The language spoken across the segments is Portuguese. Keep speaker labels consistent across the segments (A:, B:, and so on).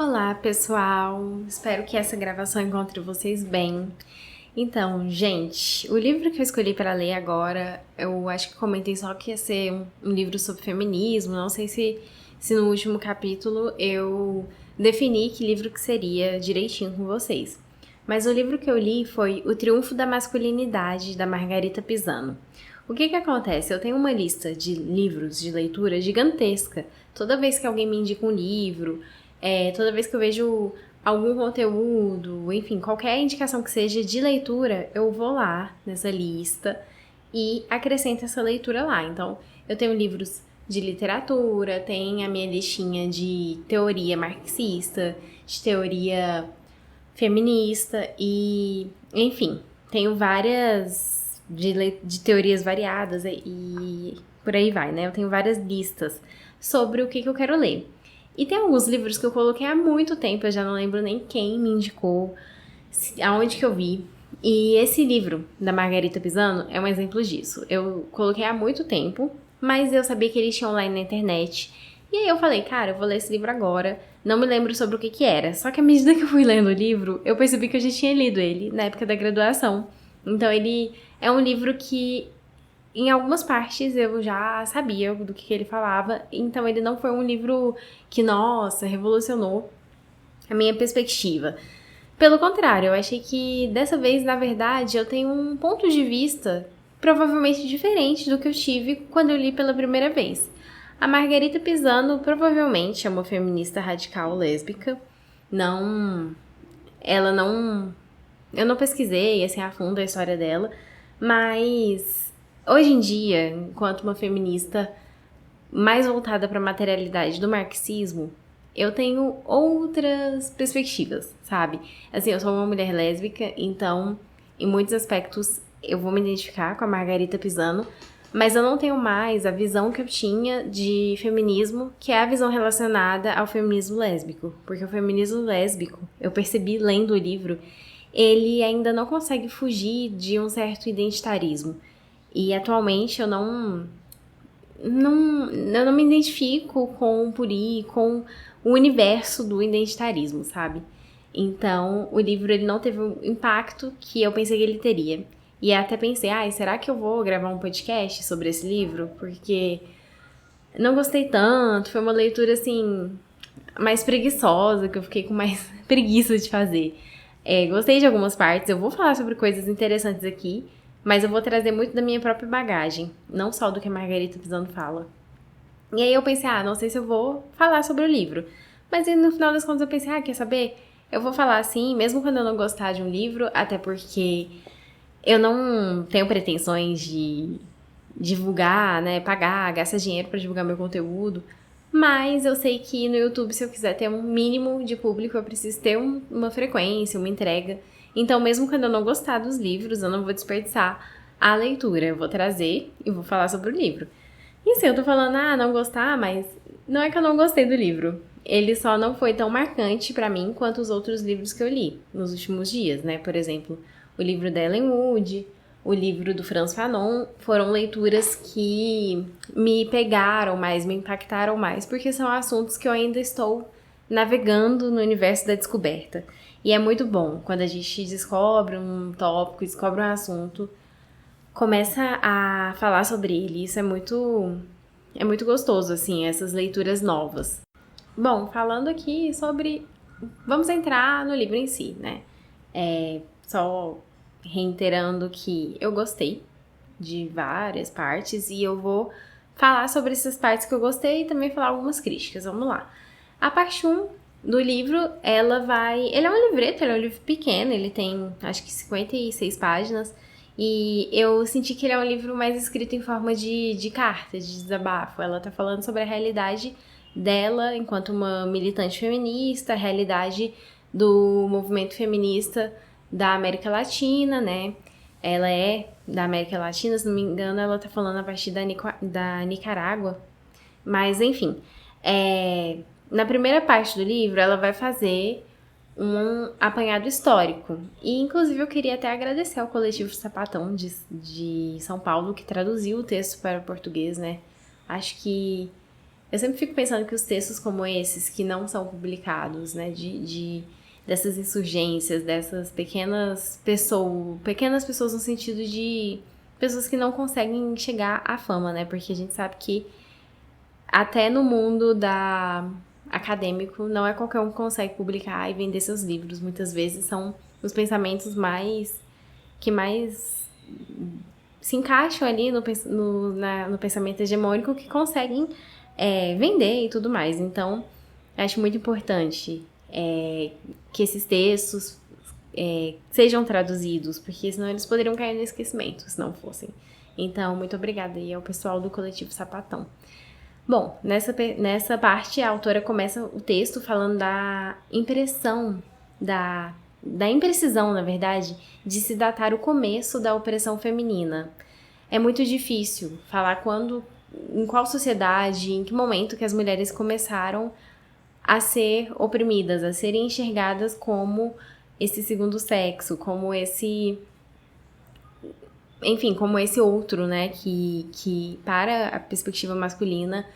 A: Olá, pessoal! Espero que essa gravação encontre vocês bem. Então, gente, o livro que eu escolhi para ler agora, eu acho que comentei só que ia ser um livro sobre feminismo. Não sei se no último capítulo eu defini que livro que seria direitinho com vocês. Mas o livro que eu li foi O Triunfo da Masculinidade, da Margarita Pisano. O que acontece? Eu tenho uma lista de livros de leitura gigantesca. Toda vez que alguém me indica um livro, toda vez que eu vejo algum conteúdo, enfim, qualquer indicação que seja de leitura, eu vou lá nessa lista e acrescento essa leitura lá. Então, eu tenho livros de literatura, tem a minha listinha de teoria marxista, de teoria feminista e, enfim, tenho várias de teorias variadas e por aí vai, né? Eu tenho várias listas sobre o que eu quero ler. E tem alguns livros que eu coloquei há muito tempo, eu já não lembro nem quem me indicou, aonde que eu vi. E esse livro, da Margarita Pisano, é um exemplo disso. Eu coloquei há muito tempo, mas eu sabia que ele tinha online na internet. E aí eu falei, cara, eu vou ler esse livro agora. Não me lembro sobre o que era. Só que à medida que eu fui lendo o livro, eu percebi que eu já tinha lido ele na época da graduação. Então ele é um livro que em algumas partes eu já sabia do que ele falava, então ele não foi um livro que, nossa, revolucionou a minha perspectiva. Pelo contrário, eu achei que dessa vez, na verdade, eu tenho um ponto de vista provavelmente diferente do que eu tive quando eu li pela primeira vez. A Margarita Pisano provavelmente é uma feminista radical lésbica. Ela não... Eu não pesquisei assim a fundo a história dela, mas hoje em dia, enquanto uma feminista mais voltada para a materialidade do marxismo, eu tenho outras perspectivas, sabe? Assim, eu sou uma mulher lésbica, então, em muitos aspectos, eu vou me identificar com a Margarita Pisano, mas eu não tenho mais a visão que eu tinha de feminismo, que é a visão relacionada ao feminismo lésbico. Porque o feminismo lésbico, eu percebi lendo o livro, ele ainda não consegue fugir de um certo identitarismo. E atualmente eu não me identifico com o universo do identitarismo, sabe? Então, o livro ele não teve o impacto que eu pensei que ele teria. E até pensei, será que eu vou gravar um podcast sobre esse livro? Porque não gostei tanto, foi uma leitura, assim, mais preguiçosa, que eu fiquei com mais preguiça de fazer. Gostei de algumas partes, eu vou falar sobre coisas interessantes aqui, mas eu vou trazer muito da minha própria bagagem, não só do que a Margarita Pisano fala. E aí eu pensei, não sei se eu vou falar sobre o livro. Mas aí, no final das contas eu pensei, quer saber? Eu vou falar assim, mesmo quando eu não gostar de um livro, até porque eu não tenho pretensões de divulgar, né, pagar, gastar dinheiro pra divulgar meu conteúdo. Mas eu sei que no YouTube, se eu quiser ter um mínimo de público, eu preciso ter uma frequência, uma entrega. Então, mesmo quando eu não gostar dos livros, eu não vou desperdiçar a leitura. Eu vou trazer e vou falar sobre o livro. E assim, eu tô falando, não gostar, mas não é que eu não gostei do livro. Ele só não foi tão marcante pra mim quanto os outros livros que eu li nos últimos dias, né? Por exemplo, o livro da Ellen Wood, o livro do Frantz Fanon, foram leituras que me pegaram mais, me impactaram mais, porque são assuntos que eu ainda estou navegando no universo da descoberta. E é muito bom quando a gente descobre um tópico, descobre um assunto, começa a falar sobre ele. Isso é muito gostoso, assim, essas leituras novas. Bom, falando aqui sobre... Vamos entrar no livro em si, né? Só reiterando que eu gostei de várias partes e eu vou falar sobre essas partes que eu gostei e também falar algumas críticas. Vamos lá. A parte 1 do livro, ele é um livreto, ele é um livro pequeno, ele tem acho que 56 páginas e eu senti que ele é um livro mais escrito em forma de carta, de desabafo. Ela tá falando sobre a realidade dela enquanto uma militante feminista, a realidade do movimento feminista da América Latina, né? Ela é da América Latina, se não me engano, ela tá falando a partir da Nicarágua. Mas, enfim, na primeira parte do livro, ela vai fazer um apanhado histórico. E, inclusive, eu queria até agradecer ao Coletivo Sapatão de São Paulo, que traduziu o texto para o português, né? Acho que Eu sempre fico pensando que os textos como esses, que não são publicados, né, dessas insurgências, dessas pequenas pessoas no sentido de pessoas que não conseguem chegar à fama, né, porque a gente sabe que até no mundo acadêmico, não é qualquer um que consegue publicar e vender seus livros. Muitas vezes são os pensamentos que mais se encaixam ali no pensamento hegemônico que conseguem vender e tudo mais. Então, acho muito importante que esses textos sejam traduzidos, porque senão eles poderiam cair no esquecimento, se não fossem. Então, muito obrigada aí ao pessoal do Coletivo Sapatão. Bom, nessa parte a autora começa o texto falando da impressão, da imprecisão, na verdade, de se datar o começo da opressão feminina. É muito difícil falar em qual sociedade, em que momento que as mulheres começaram a ser oprimidas, a serem enxergadas como esse segundo sexo, como esse outro, né, que para a perspectiva masculina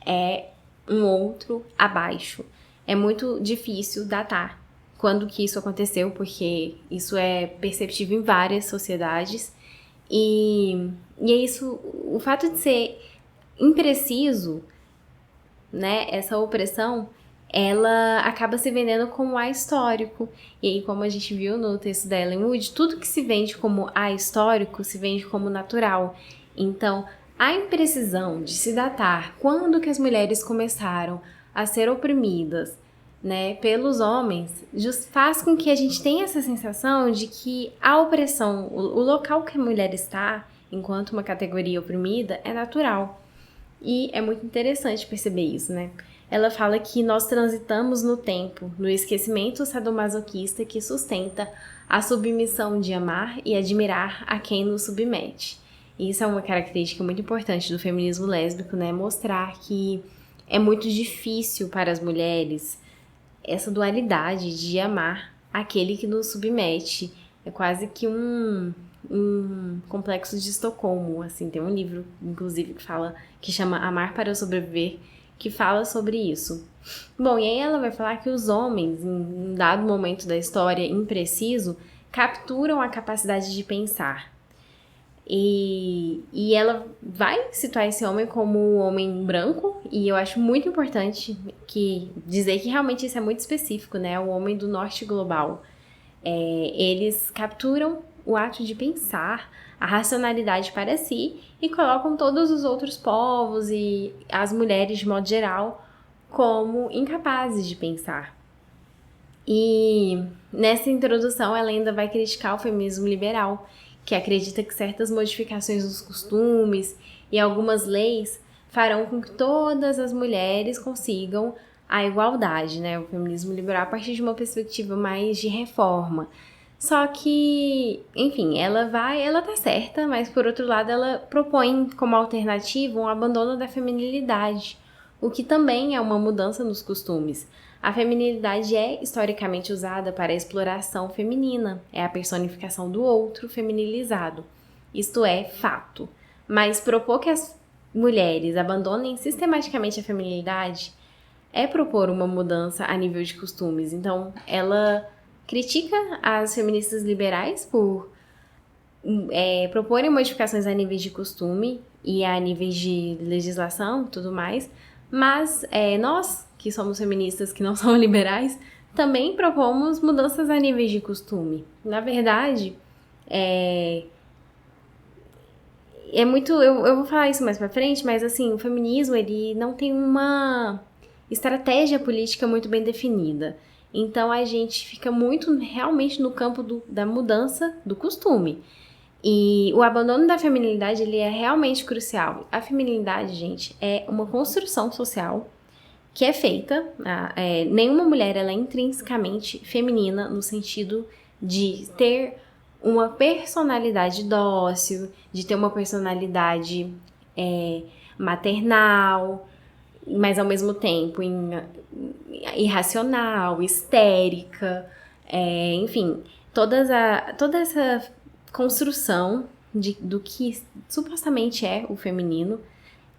A: é um outro abaixo. É muito difícil datar quando que isso aconteceu, porque isso é perceptível em várias sociedades. E é isso, o fato de ser impreciso, né, essa opressão, ela acaba se vendendo como ahistórico. E aí, como a gente viu no texto da Ellen Wood, tudo que se vende como ahistórico se vende como natural. Então, a imprecisão de se datar quando que as mulheres começaram a ser oprimidas, né, pelos homens, faz com que a gente tenha essa sensação de que a opressão, o local que a mulher está, enquanto uma categoria oprimida, é natural. E é muito interessante perceber isso, né? Ela fala que nós transitamos no tempo, no esquecimento sadomasoquista que sustenta a submissão de amar e admirar a quem nos submete. E isso é uma característica muito importante do feminismo lésbico, né? Mostrar que é muito difícil para as mulheres essa dualidade de amar aquele que nos submete. É quase que um complexo de Estocolmo, assim. Tem um livro, inclusive, que chama Amar para Sobreviver, que fala sobre isso. Bom, e aí ela vai falar que os homens, em um dado momento da história impreciso, capturam a capacidade de pensar. E vai situar esse homem como um homem branco, e eu acho muito importante dizer que realmente isso é muito específico, né? O homem do norte global. Eles capturam o ato de pensar, a racionalidade para si, e colocam todos os outros povos e as mulheres, de modo geral, como incapazes de pensar. E nessa introdução ela ainda vai criticar o feminismo liberal, que acredita que certas modificações nos costumes e algumas leis farão com que todas as mulheres consigam a igualdade, né? O feminismo liberal a partir de uma perspectiva mais de reforma. Só que, enfim, ela tá certa, mas por outro lado ela propõe como alternativa um abandono da feminilidade, o que também é uma mudança nos costumes. A feminilidade é historicamente usada para a exploração feminina, é a personificação do outro feminilizado. Isto é fato. Mas propor que as mulheres abandonem sistematicamente a feminilidade é propor uma mudança a nível de costumes. Então, ela critica as feministas liberais por proporem modificações a níveis de costume e a níveis de legislação e tudo mais, mas nós, que somos feministas que não são liberais, também propomos mudanças a níveis de costume. Na verdade, muito... Eu vou falar isso mais pra frente, mas assim, o feminismo, ele não tem uma estratégia política muito bem definida. Então, a gente fica muito realmente no campo da mudança do costume. E o abandono da feminilidade, ele é realmente crucial. A feminilidade, gente, é uma construção social que é feita. Nenhuma mulher ela é intrinsecamente feminina no sentido de ter uma personalidade dócil, de ter uma personalidade maternal, mas ao mesmo tempo irracional, histérica, enfim, toda essa construção do que supostamente é o feminino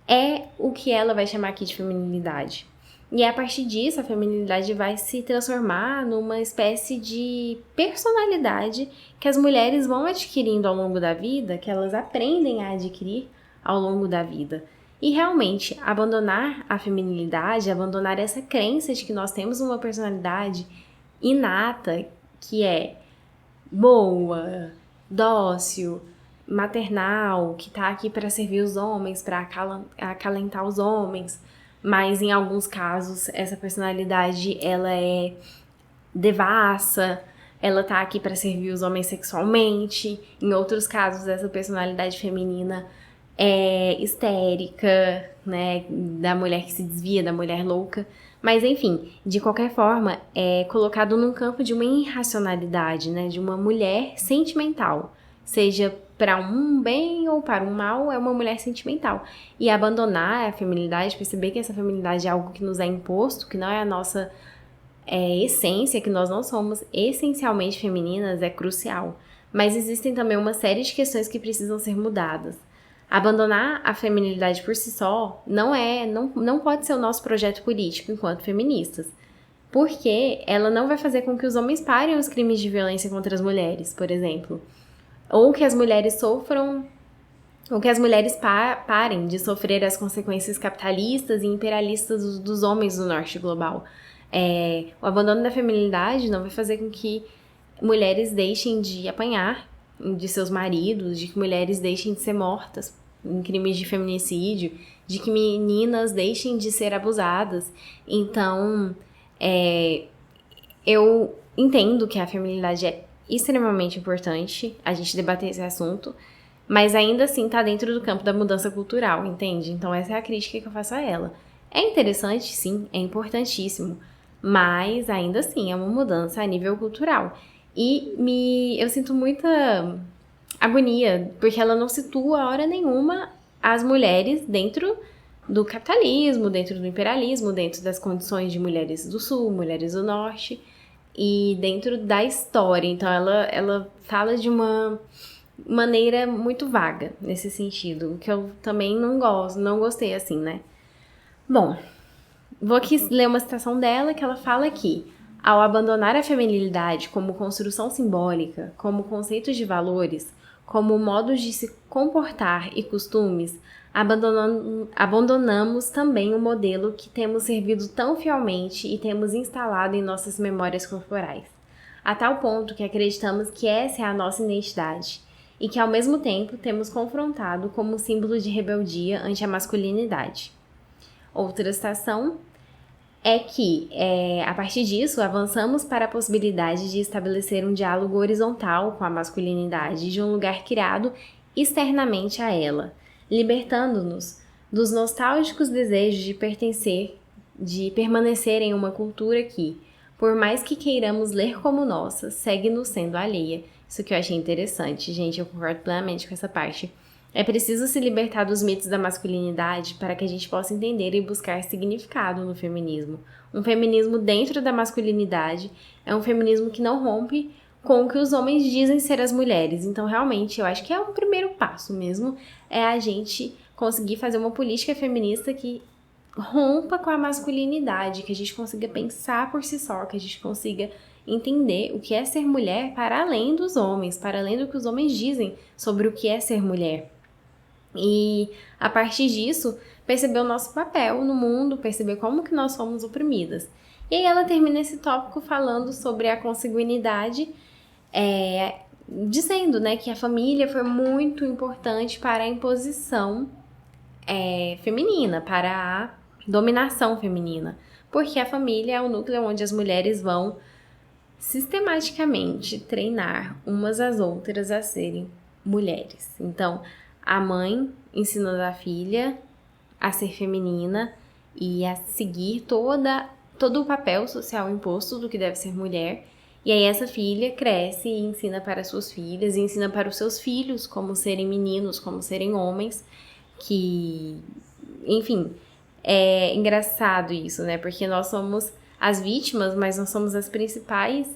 A: é o que ela vai chamar aqui de feminilidade. E a partir disso, a feminilidade vai se transformar numa espécie de personalidade que as mulheres vão adquirindo ao longo da vida, que elas aprendem a adquirir ao longo da vida. E realmente, abandonar a feminilidade, abandonar essa crença de que nós temos uma personalidade inata, que é boa, dócil, maternal, que tá aqui para servir os homens, para acalentar os homens, mas em alguns casos essa personalidade ela é devassa, ela tá aqui para servir os homens sexualmente. Em outros casos essa personalidade feminina é histérica, né, da mulher que se desvia, da mulher louca. Mas enfim, de qualquer forma, é colocado num campo de uma irracionalidade, né, de uma mulher sentimental, seja para um bem ou para um mal, é uma mulher sentimental. E abandonar a feminilidade, perceber que essa feminilidade é algo que nos é imposto, que não é a nossa essência, que nós não somos essencialmente femininas, é crucial. Mas existem também uma série de questões que precisam ser mudadas. Abandonar a feminilidade por si só não pode ser o nosso projeto político enquanto feministas, porque ela não vai fazer com que os homens parem os crimes de violência contra as mulheres, por exemplo, ou que as mulheres sofram, ou que as mulheres parem de sofrer as consequências capitalistas e imperialistas dos homens do norte global. O abandono da feminilidade não vai fazer com que mulheres deixem de apanhar de seus maridos, de que mulheres deixem de ser mortas em crimes de feminicídio, de que meninas deixem de ser abusadas. Então, eu entendo que a feminilidade é extremamente importante a gente debater esse assunto, mas ainda assim tá dentro do campo da mudança cultural, entende? Então essa é a crítica que eu faço a ela. É interessante, sim, é importantíssimo, mas ainda assim é uma mudança a nível cultural. E eu sinto muita agonia, porque ela não situa a hora nenhuma as mulheres dentro do capitalismo, dentro do imperialismo, dentro das condições de mulheres do sul, mulheres do norte e dentro da história. Então ela fala de uma maneira muito vaga nesse sentido, que eu também não gostei assim, né? Bom, vou aqui ler uma citação dela que ela fala aqui: ao abandonar a feminilidade como construção simbólica, como conceitos de valores, como modos de se comportar e costumes, abandonamos também o modelo que temos servido tão fielmente e temos instalado em nossas memórias corporais, a tal ponto que acreditamos que essa é a nossa identidade e que, ao mesmo tempo, temos confrontado como símbolo de rebeldia ante a masculinidade. Outra citação é que, a partir disso, avançamos para a possibilidade de estabelecer um diálogo horizontal com a masculinidade de um lugar criado externamente a ela, libertando-nos dos nostálgicos desejos de pertencer, de permanecer em uma cultura que, por mais que queiramos ler como nossa, segue-nos sendo alheia. Isso que eu achei interessante, gente, eu concordo plenamente com essa parte. É preciso se libertar dos mitos da masculinidade para que a gente possa entender e buscar significado no feminismo. Um feminismo dentro da masculinidade é um feminismo que não rompe com o que os homens dizem ser as mulheres. Então, realmente, eu acho que é o primeiro passo mesmo, é a gente conseguir fazer uma política feminista que rompa com a masculinidade, que a gente consiga pensar por si só, que a gente consiga entender o que é ser mulher para além dos homens, para além do que os homens dizem sobre o que é ser mulher. E, a partir disso, perceber o nosso papel no mundo, perceber como que nós somos oprimidas. E aí ela termina esse tópico falando sobre a consanguinidade, dizendo, né, que a família foi muito importante para a imposição feminina, para a dominação feminina. Porque a família é o núcleo onde as mulheres vão sistematicamente treinar umas às outras a serem mulheres. Então, a mãe ensinando a filha a ser feminina e a seguir todo o papel social imposto do que deve ser mulher. E aí essa filha cresce e ensina para suas filhas, e ensina para os seus filhos como serem meninos, como serem homens, que, enfim, é engraçado isso, né? Porque nós somos as vítimas, mas nós somos as principais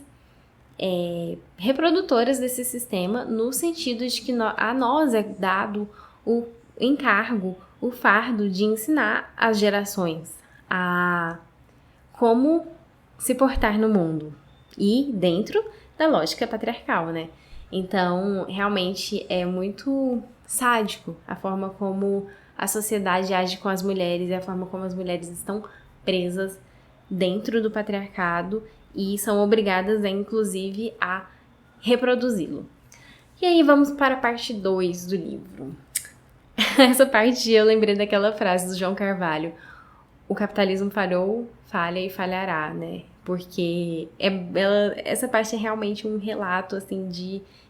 A: reprodutoras desse sistema, no sentido de que a nós é dado o encargo, o fardo de ensinar as gerações a como se portar no mundo e dentro da lógica patriarcal, né? Então, realmente é muito sádico a forma como a sociedade age com as mulheres e a forma como as mulheres estão presas dentro do patriarcado e são obrigadas, inclusive, a reproduzi-lo. E aí vamos para a parte 2 do livro. Essa parte eu lembrei daquela frase do João Carvalho: o capitalismo falhou, falha e falhará, né? Porque essa parte é realmente um relato, assim,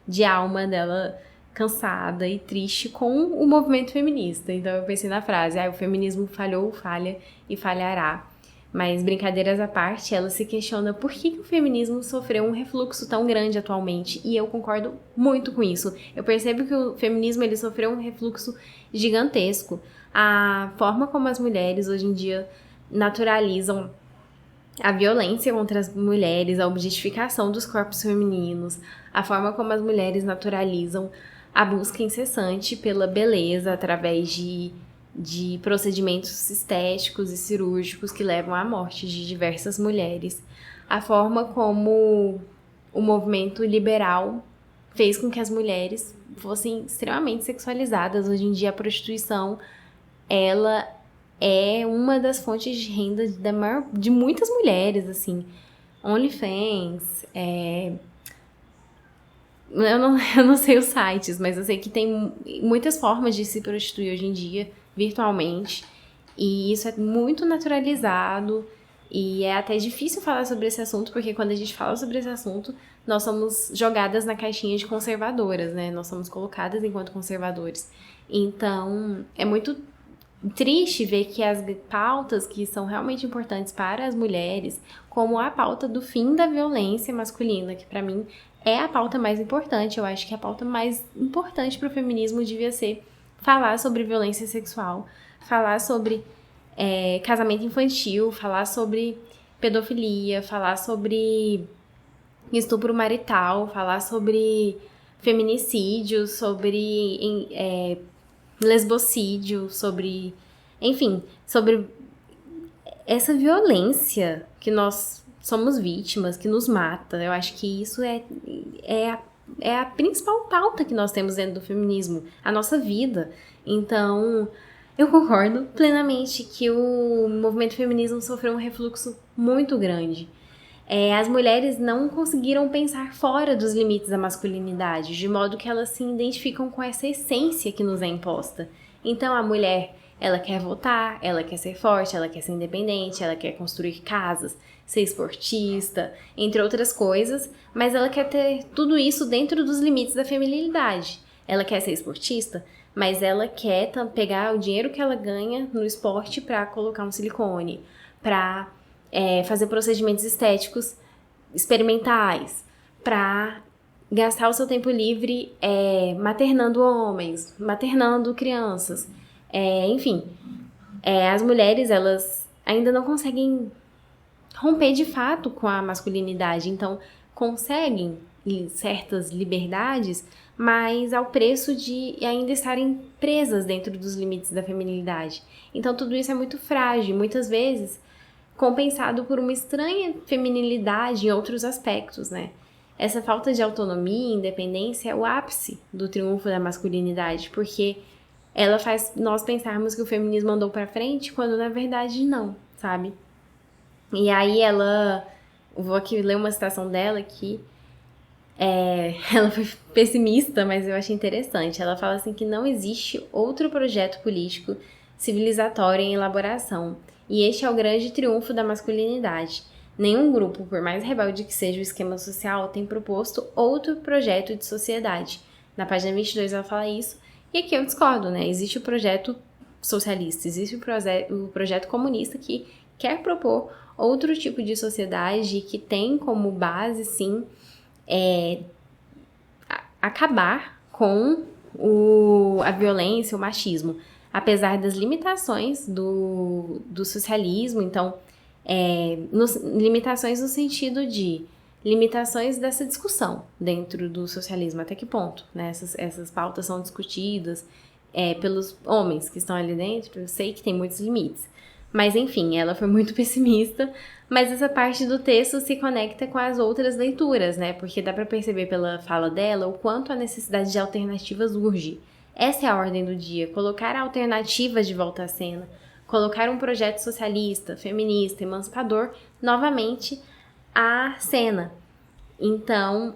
A: de alma dela cansada e triste com o movimento feminista. Então eu pensei na frase: o feminismo falhou, falha e falhará. Mas, brincadeiras à parte, ela se questiona por que o feminismo sofreu um refluxo tão grande atualmente. E eu concordo muito com isso. Eu percebo que o feminismo ele sofreu um refluxo gigantesco. A forma como as mulheres hoje em dia naturalizam a violência contra as mulheres, a objetificação dos corpos femininos, a forma como as mulheres naturalizam a busca incessante pela beleza através de procedimentos estéticos e cirúrgicos que levam à morte de diversas mulheres. A forma como o movimento liberal fez com que as mulheres fossem extremamente sexualizadas. Hoje em dia, a prostituição, ela é uma das fontes de renda de muitas mulheres, assim. OnlyFans, eu não sei os sites, mas eu sei que tem muitas formas de se prostituir hoje em dia, virtualmente, e isso é muito naturalizado, e é até difícil falar sobre esse assunto, porque quando a gente fala sobre esse assunto, nós somos jogadas na caixinha de conservadoras, né? Nós somos colocadas enquanto conservadores. Então, é muito triste ver que as pautas que são realmente importantes para as mulheres, como a pauta do fim da violência masculina, que pra mim é a pauta mais importante. Eu acho que a pauta mais importante para o feminismo devia ser falar sobre violência sexual, falar sobre casamento infantil, falar sobre pedofilia, falar sobre estupro marital, falar sobre feminicídio, sobre lesbocídio, sobre, enfim, sobre essa violência que nós somos vítimas, que nos mata. Eu acho que isso é a principal pauta que nós temos dentro do feminismo, a nossa vida. Então, eu concordo plenamente que o movimento feminismo sofreu um refluxo muito grande. As mulheres não conseguiram pensar fora dos limites da masculinidade, de modo que elas se identificam com essa essência que nos é imposta. Então, a mulher, ela quer votar, ela quer ser forte, ela quer ser independente, ela quer construir casas, ser esportista, entre outras coisas, mas ela quer ter tudo isso dentro dos limites da feminilidade. Ela quer ser esportista, mas ela quer pegar o dinheiro que ela ganha no esporte para colocar um silicone, para fazer procedimentos estéticos experimentais, para gastar o seu tempo livre maternando homens, maternando crianças. Enfim, as mulheres, elas ainda não conseguem romper de fato com a masculinidade, então conseguem certas liberdades, mas ao preço de ainda estarem presas dentro dos limites da feminilidade. Então tudo isso é muito frágil, muitas vezes compensado por uma estranha feminilidade em outros aspectos, né? Essa falta de autonomia e independência é o ápice do triunfo da masculinidade, porque ela faz nós pensarmos que o feminismo andou pra frente, quando na verdade não, sabe? E aí vou aqui ler uma citação dela que ela foi pessimista, mas eu achei interessante. Ela fala assim que não existe outro projeto político civilizatório em elaboração, e este é o grande triunfo da masculinidade. Nenhum grupo, por mais rebelde que seja o esquema social, tem proposto outro projeto de sociedade. Na página 22 ela fala isso, e aqui eu discordo, né? Existe o projeto socialista, existe o projeto comunista que quer propor outro tipo de sociedade que tem como base, sim, acabar com a violência, o machismo, apesar das limitações do socialismo. Então, limitações no sentido de limitações dessa discussão dentro do socialismo, até que ponto, né, essas pautas são discutidas, pelos homens que estão ali dentro, eu sei que tem muitos limites. Mas enfim, ela foi muito pessimista, mas essa parte do texto se conecta com as outras leituras, né? Porque dá pra perceber pela fala dela o quanto a necessidade de alternativas urge. Essa é a ordem do dia, colocar alternativas de volta à cena, colocar um projeto socialista, feminista, emancipador novamente à cena. Então,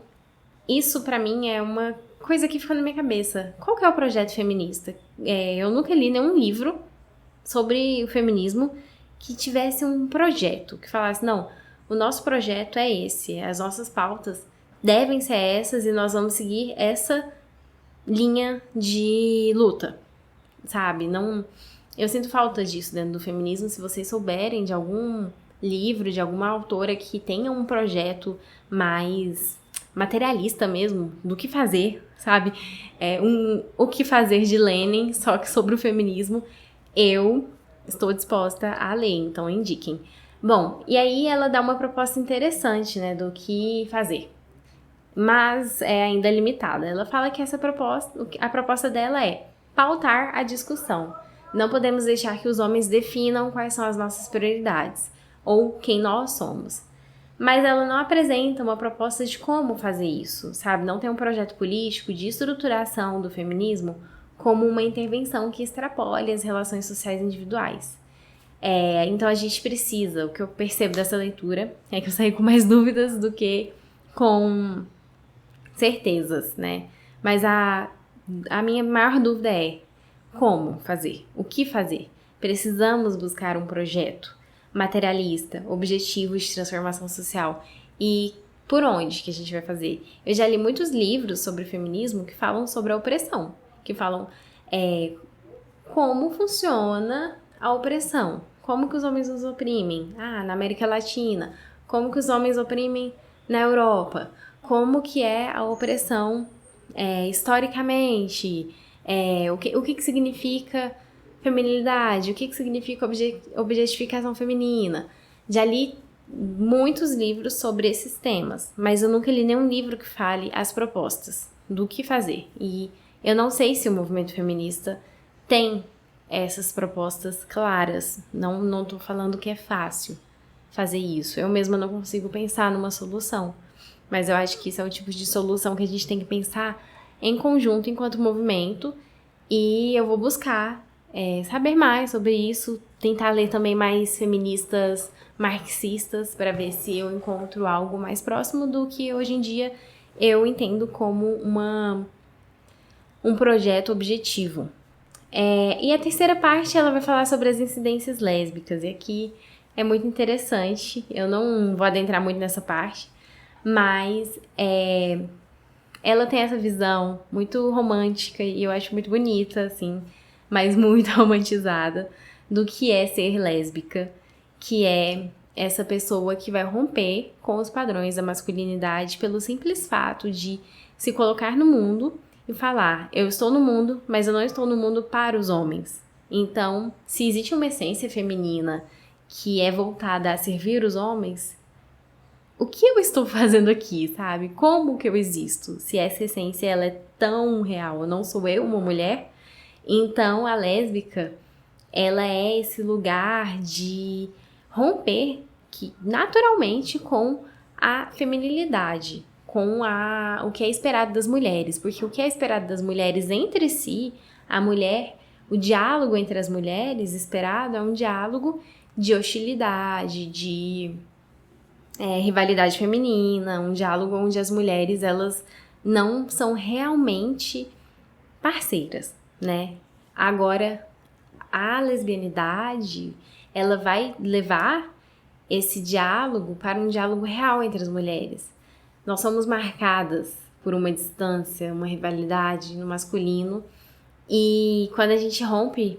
A: isso pra mim é uma coisa que ficou na minha cabeça. Qual que é o projeto feminista? Eu nunca li nenhum livro sobre o feminismo que tivesse um projeto, que falasse, não, o nosso projeto é esse, as nossas pautas devem ser essas e nós vamos seguir essa linha de luta, sabe? Não, eu sinto falta disso dentro do feminismo. Se vocês souberem de algum livro, de alguma autora que tenha um projeto mais materialista mesmo, do que fazer, sabe? O que fazer de Lenin, só que sobre o feminismo, eu estou disposta a ler, então indiquem. Bom, e aí ela dá uma proposta interessante, né, do que fazer, mas é ainda limitada. Ela fala que a proposta dela é pautar a discussão. Não podemos deixar que os homens definam quais são as nossas prioridades ou quem nós somos. Mas ela não apresenta uma proposta de como fazer isso, sabe? Não tem um projeto político de estruturação do feminismo como uma intervenção que extrapole as relações sociais individuais. Então a gente precisa, o que eu percebo dessa leitura é que eu saí com mais dúvidas do que com certezas, né? Mas a minha maior dúvida é como fazer, o que fazer. Precisamos buscar um projeto materialista, objetivo de transformação social. E por onde que a gente vai fazer? Eu já li muitos livros sobre feminismo que falam sobre a opressão, que falam como funciona a opressão, como que os homens nos oprimem, na América Latina, como que os homens oprimem na Europa, como que é a opressão historicamente, o que significa feminilidade, o que significa objetificação feminina. Já li muitos livros sobre esses temas, mas eu nunca li nenhum livro que fale as propostas do que fazer. E eu não sei se o movimento feminista tem essas propostas claras. Não tô falando que é fácil fazer isso. Eu mesma não consigo pensar numa solução. Mas eu acho que isso é o tipo de solução que a gente tem que pensar em conjunto enquanto movimento. E eu vou buscar saber mais sobre isso, tentar ler também mais feministas marxistas para ver se eu encontro algo mais próximo do que hoje em dia eu entendo como um projeto objetivo. E a terceira parte ela vai falar sobre as incidências lésbicas, e aqui é muito interessante, eu não vou adentrar muito nessa parte, mas ela tem essa visão muito romântica e eu acho muito bonita, assim, mas muito romantizada, do que é ser lésbica, que é essa pessoa que vai romper com os padrões da masculinidade pelo simples fato de se colocar no mundo e falar, eu estou no mundo, mas eu não estou no mundo para os homens. Então, se existe uma essência feminina que é voltada a servir os homens, o que eu estou fazendo aqui, sabe? Como que eu existo? Se essa essência ela é tão real, não sou eu uma mulher? Então, a lésbica, ela é esse lugar de romper naturalmente com a feminilidade, com o que é esperado das mulheres. Porque o que é esperado das mulheres entre si, o diálogo entre as mulheres esperado é um diálogo de hostilidade, de rivalidade feminina, um diálogo onde as mulheres, elas não são realmente parceiras, né? Agora, a lesbianidade, ela vai levar esse diálogo para um diálogo real entre as mulheres. Nós somos marcadas por uma distância, uma rivalidade no masculino, e quando a gente rompe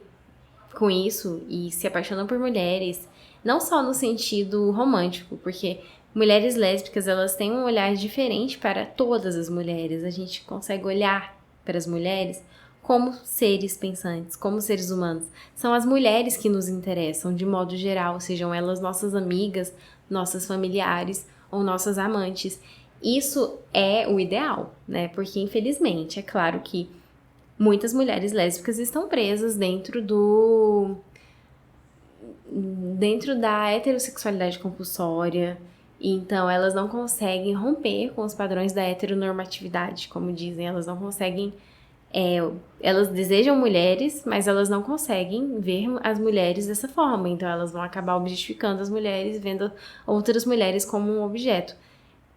A: com isso e se apaixona por mulheres, não só no sentido romântico, porque mulheres lésbicas, elas têm um olhar diferente para todas as mulheres. A gente consegue olhar para as mulheres como seres pensantes, como seres humanos. São as mulheres que nos interessam, de modo geral, sejam elas nossas amigas, nossas familiares ou nossas amantes. Isso é o ideal, né? Porque, infelizmente, é claro que muitas mulheres lésbicas estão presas dentro da heterossexualidade compulsória. Então, elas não conseguem romper com os padrões da heteronormatividade, como dizem. Elas não conseguem... elas desejam mulheres, mas elas não conseguem ver as mulheres dessa forma. Então, elas vão acabar objetificando as mulheres, vendo outras mulheres como um objeto.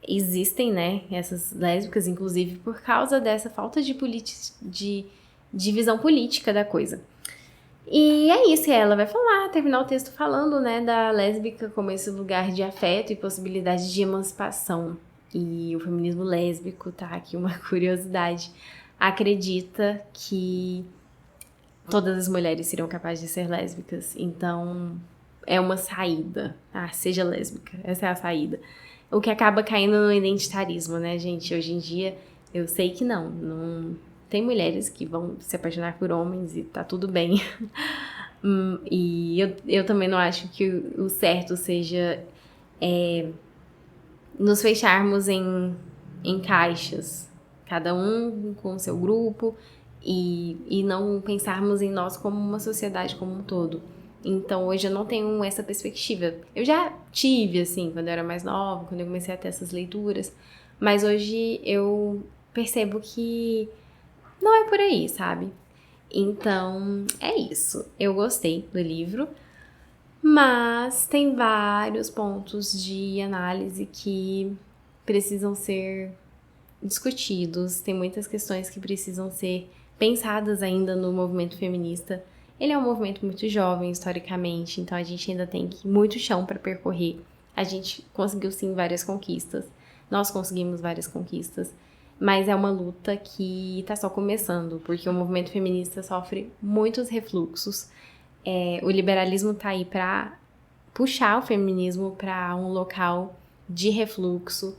A: Existem, né, essas lésbicas, inclusive, por causa dessa falta de visão política da coisa. E é isso, ela vai terminar o texto falando, né, da lésbica como esse lugar de afeto e possibilidade de emancipação. E o feminismo lésbico, tá aqui uma curiosidade, acredita que todas as mulheres seriam capazes de ser lésbicas. Então, é uma saída. Seja lésbica, essa é a saída. O que acaba caindo no identitarismo, né, gente? Hoje em dia, eu sei que não... Tem mulheres que vão se apaixonar por homens e tá tudo bem. E eu também não acho que o certo seja nos fecharmos em caixas, cada um com o seu grupo, e não pensarmos em nós como uma sociedade como um todo. Então, hoje eu não tenho essa perspectiva. Eu já tive, assim, quando eu era mais nova, quando eu comecei a ter essas leituras, mas hoje eu percebo que não é por aí, sabe? Então, é isso. Eu gostei do livro, mas tem vários pontos de análise que precisam ser discutidos. Tem muitas questões que precisam ser pensadas ainda no movimento feminista. Ele é um movimento muito jovem, historicamente, então a gente ainda tem muito chão para percorrer. A gente conseguiu, sim, várias conquistas. Nós conseguimos várias conquistas. Mas é uma luta que está só começando, porque o movimento feminista sofre muitos refluxos. O liberalismo está aí para puxar o feminismo para um local de refluxo.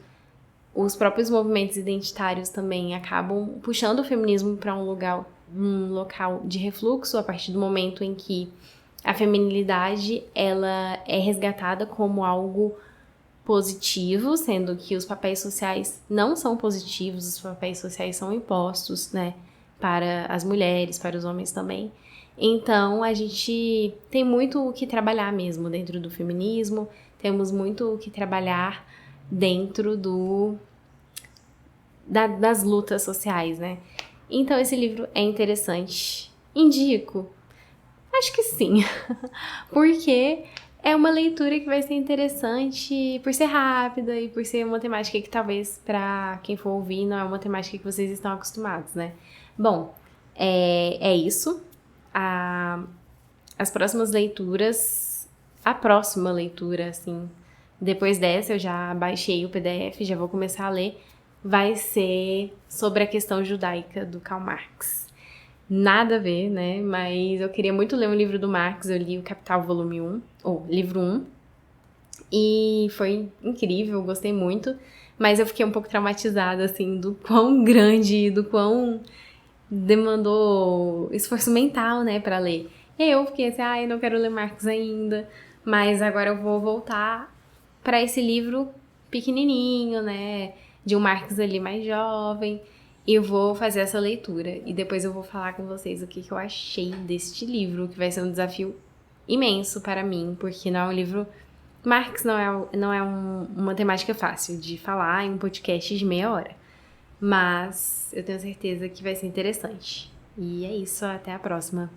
A: Os próprios movimentos identitários também acabam puxando o feminismo para um local de refluxo a partir do momento em que a feminilidade ela é resgatada como algo positivo, sendo que os papéis sociais não são positivos, os papéis sociais são impostos, né, para as mulheres, para os homens também. Então, a gente tem muito o que trabalhar mesmo dentro do feminismo, temos muito o que trabalhar dentro das lutas sociais, né. Então, esse livro é interessante. Indico? Acho que sim, porque é uma leitura que vai ser interessante por ser rápida e por ser uma temática que talvez pra quem for ouvir não é uma temática que vocês estão acostumados, né? Bom, é isso. As próximas leituras, a próxima leitura, assim, depois dessa eu já baixei o PDF, já vou começar a ler, vai ser sobre a questão judaica do Karl Marx. Nada a ver, né? Mas eu queria muito ler um livro do Marx. Eu li o Capital volume 1, ou livro 1. E foi incrível, gostei muito. Mas eu fiquei um pouco traumatizada, assim, do quão grande, do quão demandou esforço mental, né, pra ler. E aí eu fiquei assim, eu não quero ler Marx ainda. Mas agora eu vou voltar pra esse livro pequenininho, né, de um Marx ali mais jovem. E eu vou fazer essa leitura e depois eu vou falar com vocês o que eu achei deste livro, que vai ser um desafio imenso para mim, porque não é um livro... Marx não é uma temática fácil de falar em um podcast de meia hora, mas eu tenho certeza que vai ser interessante. E é isso, até a próxima.